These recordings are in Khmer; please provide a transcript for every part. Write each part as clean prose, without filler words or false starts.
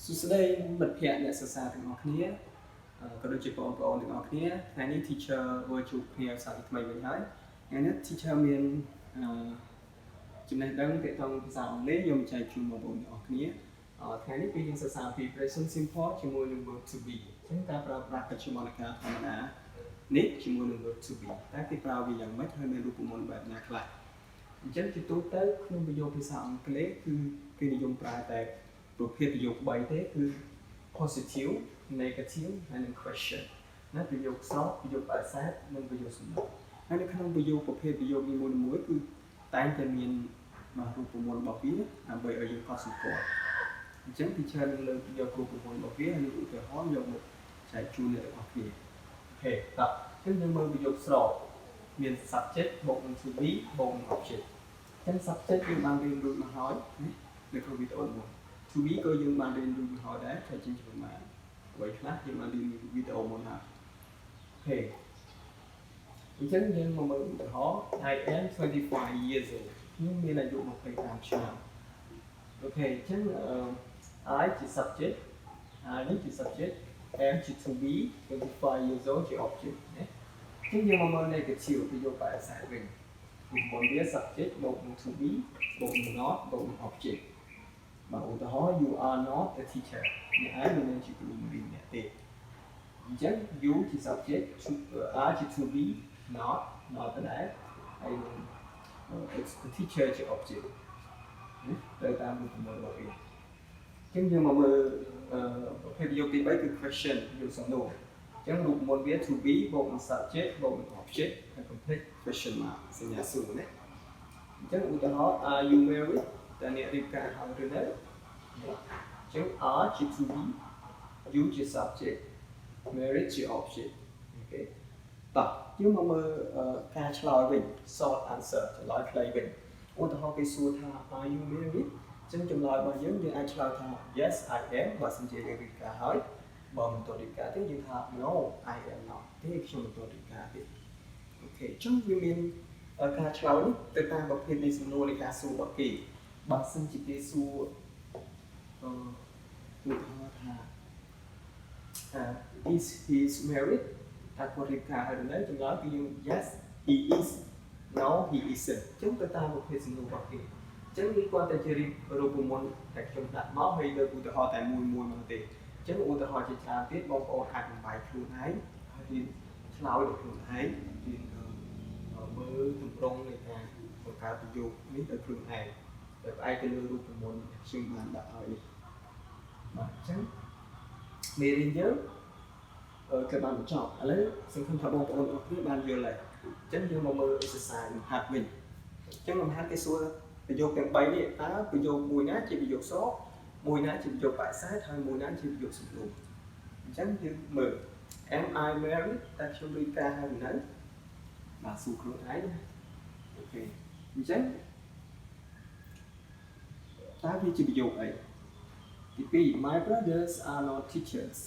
សួស្តីមិត្តភ័ក្តិអ្នកសិក្សាទាំងអស់គ្នាក៏ដូចជាបងប្អូនទាំងអស់គ្នាថ្ងៃនេះ teacher ធ្វើជួបគ្នាសាជាថ្មីវិញហើយថ្ងៃនេះ teacher មានចំណេះដឹងទាក់ទងភាសាអង់គ្លេសយកមកចែកជូនបងប្អូនទាំងអស់គ្នាថ្ងៃនេះគឺយើងសិក្សាពី present simple ជាមួយនឹង verb to be អញ្ចឹងការប្រើប្រាស់បច្ចុប្បន្នកាលធម្មតានេះជាមួយនឹង verb to be តែគេប្រើវាយ៉ាងម៉េចហើយមានរូបមន្តបែបណាខ្លះអញ្ចឹងជាទូទៅក្នុងប្រយោគភាសាអង់គ្លេសគឺគេនិយមប្រើតែប្រភេទប្រយោគ3ទេគឺ positive negative ហើយនិង question ណាប្រយោគស្រោចប្រយោគបដិសេធនិងប្រយោគសំណួរហើយនៅក្នុងប្រយោគប្រភេទប្រយោគនីមួយៗគឺតែងតែមានរូបមន្តរបស់វាដើម្បីឲ្យយើងកត់សម្គាល់អញ្ចឹង teacher នឹងលើកយករូបមន្តរបស់វាហើយឧទាហរណ៍យកមកចែកជូនអ្នកទាំងអស់គ្នាអូខេតោះអញ្ចឹងយើងមើលប្រយោគស្រោចមាន subject បូកនឹង to be បូកនឹង object អញ្ចឹង subject យើងបានរៀនរួចមកហើយនៅក្នុងវីដេអូមួយto be ក៏យើងបានរៀនរួចមកហើយដែរតែជាជំនាញអ្វីខ្លះយើងបានរៀនវីដេអូមុនហើយអូខេអញ្ចឹងយើងមកមើលឧទាហរណ៍ I am 25 years old ខ្ញុំមានអាយុ25ឆ្នាំអូខេអញ្ចឹងI ជា subject I នេះជា subject am ជា to be 25 years old ជា object ណាអញ្ចឹងយើងមកមើល negative ប្រយោគបដិសេធវិញពីមុនវា subject បូកនឹង to be បូកនឹង not បូកនឹង object màឧទាហរណ៍ you are not a teacher អ្នកឯងមិនមែនជាគ្រូបង្រៀនអ្នកទេអញ្ចឹង you ជា subject are ជា to be not ទៅដែរហើយនឹង the teacher ជា object ទៅតាមរូបមន្តរបស់វាអញ្ចឹងយើងមកមើលប្រភេទប្រយោគទី3គឺ question ប្រយោគសំណួរអញ្ចឹងរូបមន្តវា to be បូកនឹង subject បូកនឹង object ហើយ complete question mark សញ្ញាសួរណាអញ្ចឹងឧទាហរណ៍ are you married តើអ្នករៀបការហើយឬនៅអញ្ចឹង are ជា to be you ជា subject married ជា object អូខេតោះយើងមកមើលការឆ្លើយវិញ short answer ឆ្លើយខ្លីវិញឧទាហរណ៍គេសួរថា are you married អញ្ចឹងចម្លើយរបស់យើងអាចឆ្លើយថា yes I am បើសិនជាយើងរៀបការហើយបើមិនទាន់រៀបការទេយើងថា no I am not ទេខ្ញុំមិនទាន់រៀបការទេអូខេអញ្ចឹងវាមានការឆ្លើយនេះទៅតាមប្រភេទនៃសំណួរនៃការសួររបស់គេបើសិនជាគេសួរឧទាហរណ៍ថា is he married តើគាត់រៀបការហើយឬនៅចម្លើយគឺយើង yes he is no he isn't អញ្ចឹងទៅតាមប្រភេទសំណួររបស់គេអញ្ចឹងវាគាត់តែជារូបមន្តតែខ្ញុំដាក់មកហើយលើកឧទាហរណ៍តែមួយមកទេអញ្ចឹងឧទាហរណ៍ជាច្រើនទៀតបងប្អូនអាចបំបែកខ្លួនឯងហើយរៀនឆ្លើយដោយខ្លួនឯងរៀនមើលទម្រង់នៃការបង្កើតប្រយោគនេះដោយខ្លួនឯងតែផ្អែកទៅលើរូបមន្តខ្ញុំបានដាក់ឲ្យនេះបាទអញ្ចឹងមេរៀនយើងគឺបានបញ្ចប់ឥឡូវសង្ឃឹមថាបងប្អូនអរគ្នាបានយល់ហើយអញ្ចឹងយើងមកមើល exercise លំហាត់វិញអញ្ចឹងលំហាត់គេសួរប្រយោគទាំង3នេះតើប្រយោគមួយណាជាប្រយោគស្រោចមួយណាជាប្រយោគបដិសេធហើយមួយណាជាប្រយោគសំណួរអញ្ចឹងយើងមើល am I married តើខ្ញុំរៀបការហើយនៅបាទសួរខ្លួនឯងណាអូខេអញ្ចឹងតើវាជាប្រយោគអីទី2 My brothers are not teachers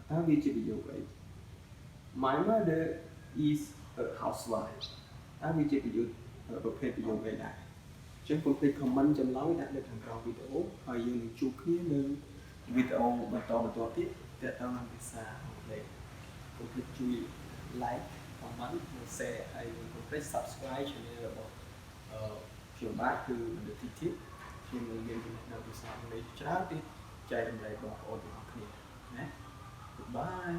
តើវាជាប្រយោគអី My mother is a housewife តើវាជាប្រយោគប្រភេទប្រយោគអីដែរអញ្ចឹងកុំភ្លេច comment ចម្លើយដាក់នៅខាងក្រោមវីដេអូហើយយើងនឹងជួបគ្នានៅវីដេអូបន្តទៀតទាក់ទងនឹងភាសាអង់គ្លេសកុំភ្លេចជួយ like comment និង share ហើយកុំភ្លេច subscribe channel របស់ខ្ញុំបាទគឺមនុស្សទីទីខ្ញុំនឹងមានចំណេះដឹងភាសាអង់គ្លេសច្រើនទៀតចែករំលែកបងប្អូនទាំងអស់គ្នាណា Goodbye